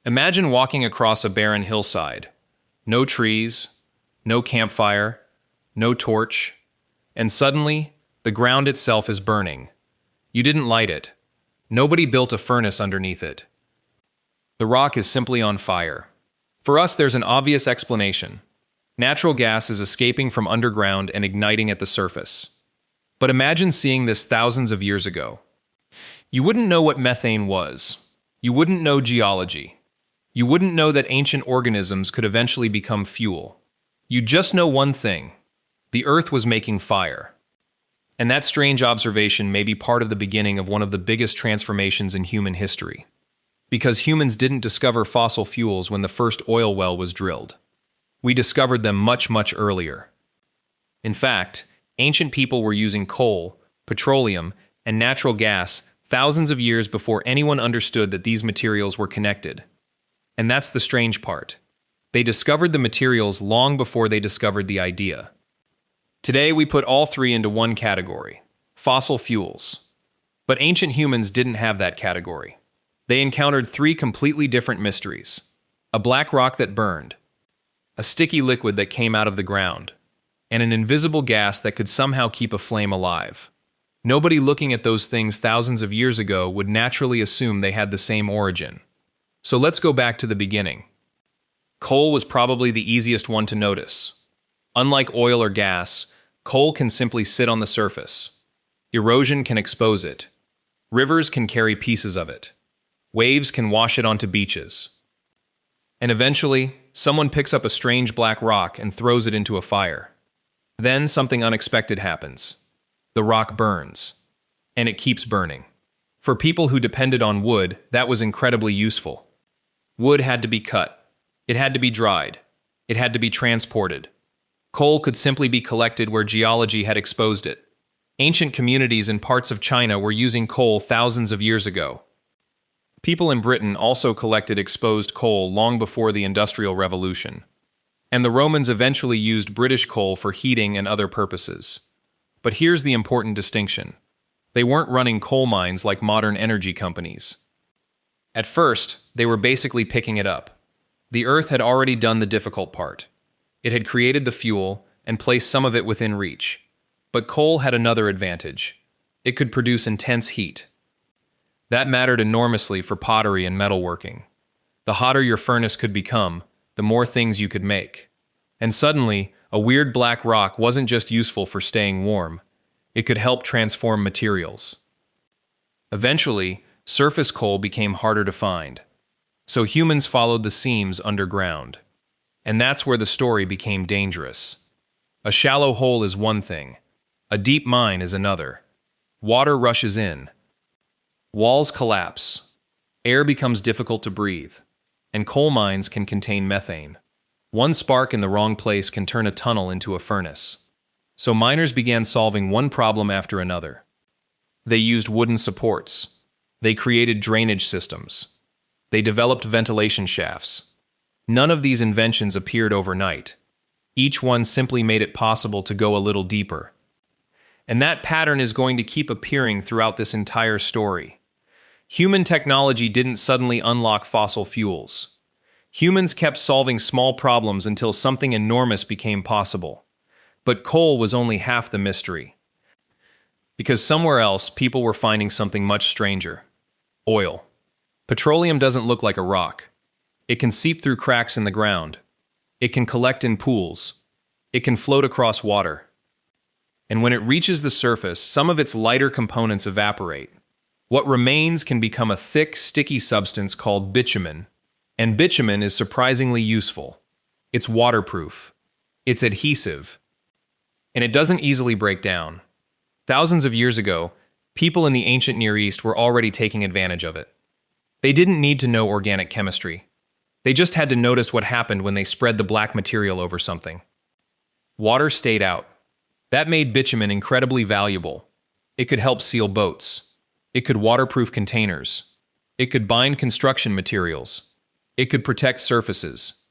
Imagine walking across a barren hillside. No trees, no campfire, no torch, and suddenly, the ground itself is burning. You didn't light it. Nobody built a furnace underneath it. The rock is simply on fire. For us, there's an obvious explanation. Natural gas is escaping from underground and igniting at the surface. But imagine seeing this thousands of years ago. You wouldn't know what methane was. You wouldn't know geology. You wouldn't know that ancient organisms could eventually become fuel. You'd just know one thing. The Earth was making fire. And that strange observation may be part of the beginning of one of the biggest transformations in human history. Because humans didn't discover fossil fuels when the first oil well was drilled. We discovered them much, much earlier. In fact, ancient people were using coal, petroleum, and natural gas thousands of years before anyone understood that these materials were connected. And that's the strange part. They discovered the materials long before they discovered the idea. Today, we put all three into one category: fossil fuels. But ancient humans didn't have that category. They encountered three completely different mysteries: a black rock that burned, a sticky liquid that came out of the ground, and an invisible gas that could somehow keep a flame alive. Nobody looking at those things thousands of years ago would naturally assume they had the same origin. So let's go back to the beginning. Coal was probably the easiest one to notice. Unlike oil or gas, coal can simply sit on the surface. Erosion can expose it. Rivers can carry pieces of it. Waves can wash it onto beaches. And eventually, someone picks up a strange black rock and throws it into a fire. Then something unexpected happens. The rock burns. And it keeps burning. For people who depended on wood, that was incredibly useful. Wood had to be cut. It had to be dried. It had to be transported. Coal could simply be collected where geology had exposed it. Ancient communities in parts of China were using coal thousands of years ago. People in Britain also collected exposed coal long before the Industrial Revolution. And the Romans eventually used British coal for heating and other purposes. But here's the important distinction. They weren't running coal mines like modern energy companies. At first, they were basically picking it up. The Earth had already done the difficult part. It had created the fuel and placed some of it within reach. But coal had another advantage. It could produce intense heat. That mattered enormously for pottery and metalworking. The hotter your furnace could become, the more things you could make. And suddenly, a weird black rock wasn't just useful for staying warm. It could help transform materials. Eventually, surface coal became harder to find. So humans followed the seams underground. And that's where the story became dangerous. A shallow hole is one thing. A deep mine is another. Water rushes in. Walls collapse. Air becomes difficult to breathe. And coal mines can contain methane. One spark in the wrong place can turn a tunnel into a furnace. So miners began solving one problem after another. They used wooden supports. They created drainage systems. They developed ventilation shafts. None of these inventions appeared overnight. Each one simply made it possible to go a little deeper. And that pattern is going to keep appearing throughout this entire story. Human technology didn't suddenly unlock fossil fuels. Humans kept solving small problems until something enormous became possible. But coal was only half the mystery. Because somewhere else, people were finding something much stranger. Oil. Petroleum doesn't look like a rock. It can seep through cracks in the ground. It can collect in pools. It can float across water. And when it reaches the surface, some of its lighter components evaporate. What remains can become a thick, sticky substance called bitumen. And bitumen is surprisingly useful. It's waterproof. It's adhesive. And it doesn't easily break down. Thousands of years ago, people in the ancient Near East were already taking advantage of it. They didn't need to know organic chemistry. They just had to notice what happened when they spread the black material over something. Water stayed out. That made bitumen incredibly valuable. It could help seal boats. It could waterproof containers. It could bind construction materials. It could protect surfaces.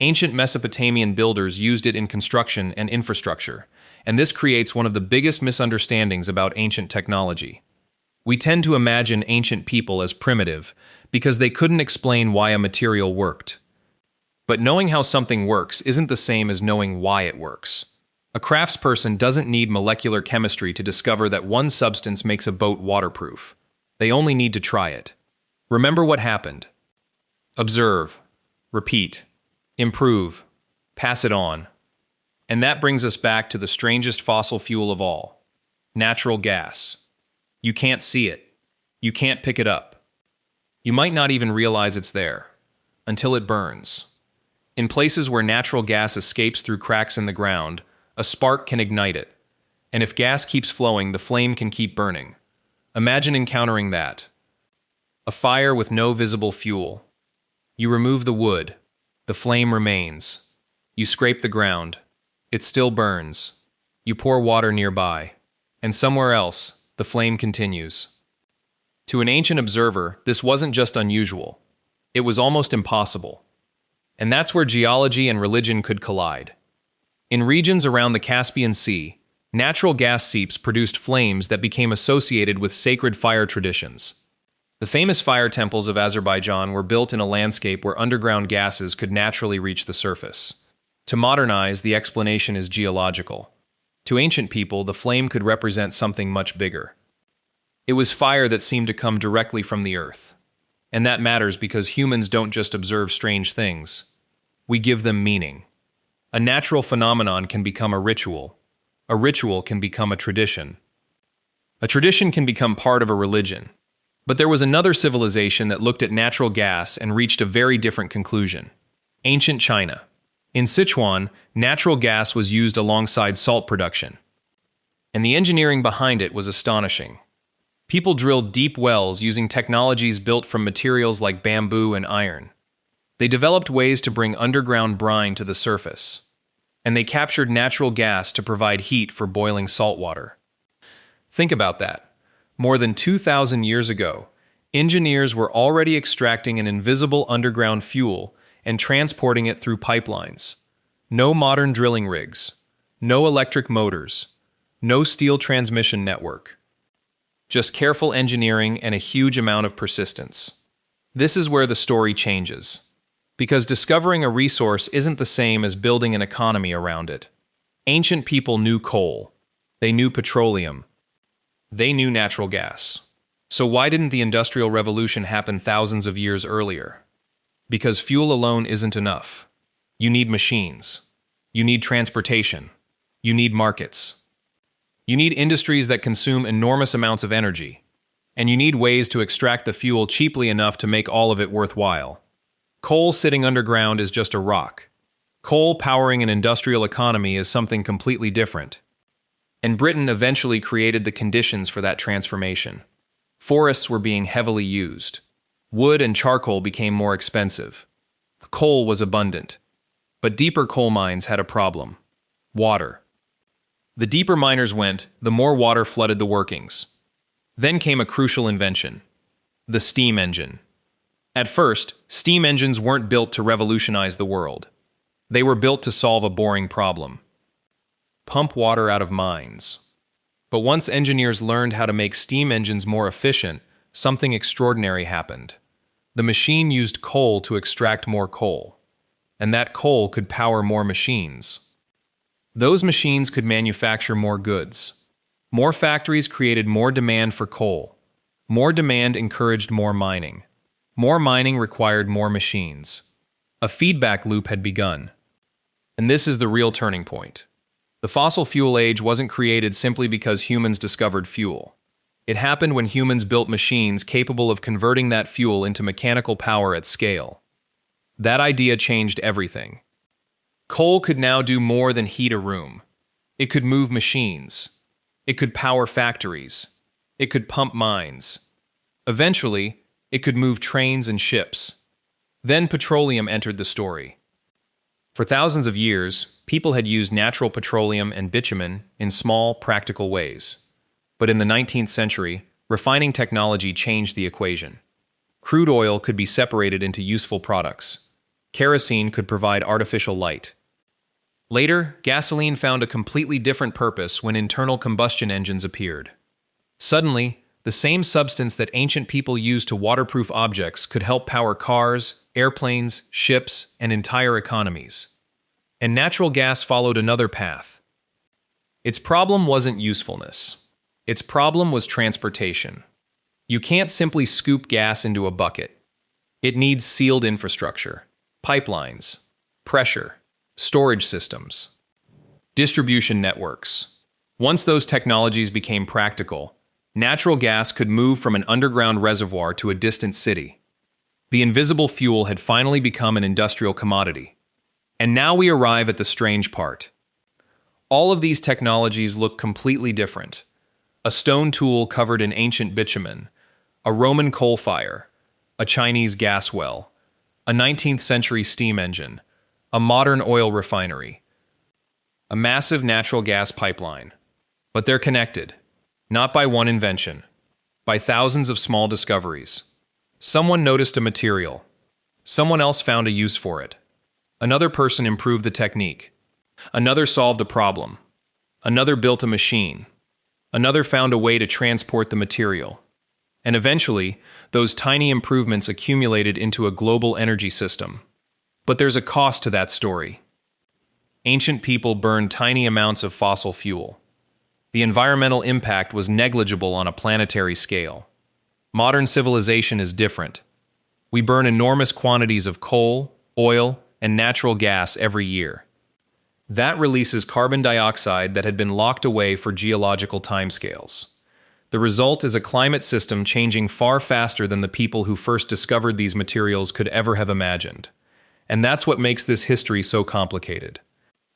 Ancient Mesopotamian builders used it in construction and infrastructure, and this creates one of the biggest misunderstandings about ancient technology. We tend to imagine ancient people as primitive because they couldn't explain why a material worked. But knowing how something works isn't the same as knowing why it works. A craftsperson doesn't need molecular chemistry to discover that one substance makes a boat waterproof. They only need to try it. Remember what happened. Observe, repeat, improve, pass it on. And that brings us back to the strangest fossil fuel of all, natural gas. You can't see it. You can't pick it up. You might not even realize it's there, until it burns. In places where natural gas escapes through cracks in the ground, a spark can ignite it. And if gas keeps flowing, the flame can keep burning. Imagine encountering that. A fire with no visible fuel. You remove the wood. The flame remains. You scrape the ground. It still burns. You pour water nearby. And somewhere else, the flame continues. To an ancient observer, this wasn't just unusual. It was almost impossible. And that's where geology and religion could collide. In regions around the Caspian Sea, natural gas seeps produced flames that became associated with sacred fire traditions. The famous fire temples of Azerbaijan were built in a landscape where underground gases could naturally reach the surface. To modernize, the explanation is geological. To ancient people, the flame could represent something much bigger. It was fire that seemed to come directly from the earth. And that matters because humans don't just observe strange things. We give them meaning. A natural phenomenon can become a ritual. A ritual can become a tradition. A tradition can become part of a religion. But there was another civilization that looked at natural gas and reached a very different conclusion. Ancient China. In Sichuan, natural gas was used alongside salt production. And the engineering behind it was astonishing. People drilled deep wells using technologies built from materials like bamboo and iron. They developed ways to bring underground brine to the surface. And they captured natural gas to provide heat for boiling salt water. Think about that. More than 2,000 years ago, engineers were already extracting an invisible underground fuel and transporting it through pipelines. No modern drilling rigs, no electric motors, no steel transmission network. Just careful engineering and a huge amount of persistence. This is where the story changes. Because discovering a resource isn't the same as building an economy around it. Ancient people knew coal. They knew petroleum. They knew natural gas. So why didn't the Industrial Revolution happen thousands of years earlier? Because fuel alone isn't enough. You need machines. You need transportation. You need markets. You need industries that consume enormous amounts of energy. And you need ways to extract the fuel cheaply enough to make all of it worthwhile. Coal sitting underground is just a rock. Coal powering an industrial economy is something completely different. And Britain eventually created the conditions for that transformation. Forests were being heavily used. Wood and charcoal became more expensive. Coal was abundant. But deeper coal mines had a problem. Water. The deeper miners went, the more water flooded the workings. Then came a crucial invention. The steam engine. At first, steam engines weren't built to revolutionize the world. They were built to solve a boring problem. Pump water out of mines. But once engineers learned how to make steam engines more efficient, something extraordinary happened. The machine used coal to extract more coal. And that coal could power more machines. Those machines could manufacture more goods. More factories created more demand for coal. More demand encouraged more mining. More mining required more machines. A feedback loop had begun. And this is the real turning point. The fossil fuel age wasn't created simply because humans discovered fuel. It happened when humans built machines capable of converting that fuel into mechanical power at scale. That idea changed everything. Coal could now do more than heat a room. It could move machines. It could power factories. It could pump mines. Eventually, it could move trains and ships. Then petroleum entered the story. For thousands of years, people had used natural petroleum and bitumen in small, practical ways. But in the 19th century, refining technology changed the equation. Crude oil could be separated into useful products. Kerosene could provide artificial light. Later, gasoline found a completely different purpose when internal combustion engines appeared. Suddenly, The same substance that ancient people used to waterproof objects could help power cars, airplanes, ships, and entire economies. And natural gas followed another path. Its problem wasn't usefulness. Its problem was transportation. You can't simply scoop gas into a bucket. It needs sealed infrastructure, pipelines, pressure, storage systems, distribution networks. Once those technologies became practical, natural gas could move from an underground reservoir to a distant city. The invisible fuel had finally become an industrial commodity. And now we arrive at the strange part. All of these technologies look completely different. A stone tool covered in ancient bitumen, a Roman coal fire, a Chinese gas well, a 19th century steam engine, a modern oil refinery, a massive natural gas pipeline. But they're connected, not by one invention, by thousands of small discoveries. Someone noticed a material. Someone else found a use for it. Another person improved the technique. Another solved a problem. Another built a machine. Another found a way to transport the material. And eventually, those tiny improvements accumulated into a global energy system. But there's a cost to that story. Ancient people burned tiny amounts of fossil fuel. The environmental impact was negligible on a planetary scale. Modern civilization is different. We burn enormous quantities of coal, oil, and natural gas every year. That releases carbon dioxide that had been locked away for geological timescales. The result is a climate system changing far faster than the people who first discovered these materials could ever have imagined. And that's what makes this history so complicated.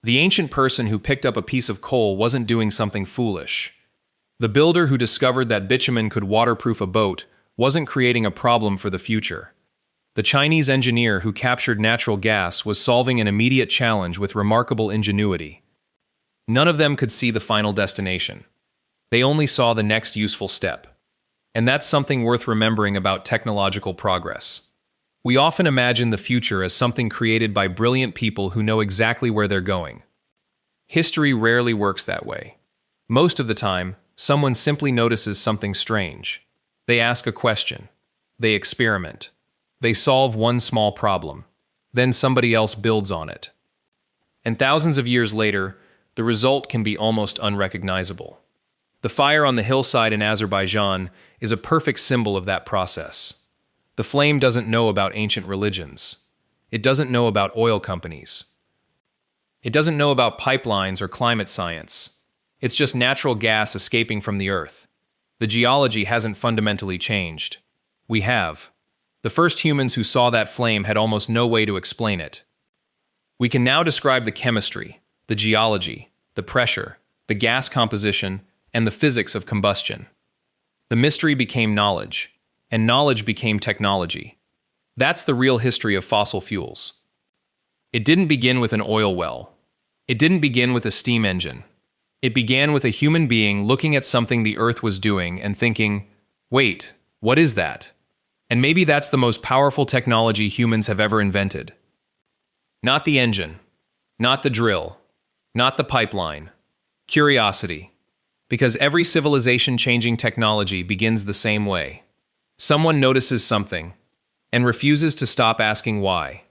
The ancient person who picked up a piece of coal wasn't doing something foolish. The builder who discovered that bitumen could waterproof a boat wasn't creating a problem for the future. The Chinese engineer who captured natural gas was solving an immediate challenge with remarkable ingenuity. None of them could see the final destination. They only saw the next useful step. And that's something worth remembering about technological progress. We often imagine the future as something created by brilliant people who know exactly where they're going. History rarely works that way. Most of the time, someone simply notices something strange. They ask a question. They experiment. They solve one small problem. Then somebody else builds on it. And thousands of years later, the result can be almost unrecognizable. The fire on the hillside in Azerbaijan is a perfect symbol of that process. The flame doesn't know about ancient religions. It doesn't know about oil companies. It doesn't know about pipelines or climate science. It's just natural gas escaping from the earth. The geology hasn't fundamentally changed. We have. The first humans who saw that flame had almost no way to explain it. We can now describe the chemistry, the geology, the pressure, the gas composition, and the physics of combustion. The mystery became knowledge, and knowledge became technology. That's the real history of fossil fuels. It didn't begin with an oil well. It didn't begin with a steam engine. It began with a human being looking at something the Earth was doing and thinking, wait, what is that? And maybe that's the most powerful technology humans have ever invented. Not the engine, not the drill, not the pipeline. Curiosity. Because every civilization-changing technology begins the same way. Someone notices something and refuses to stop asking why.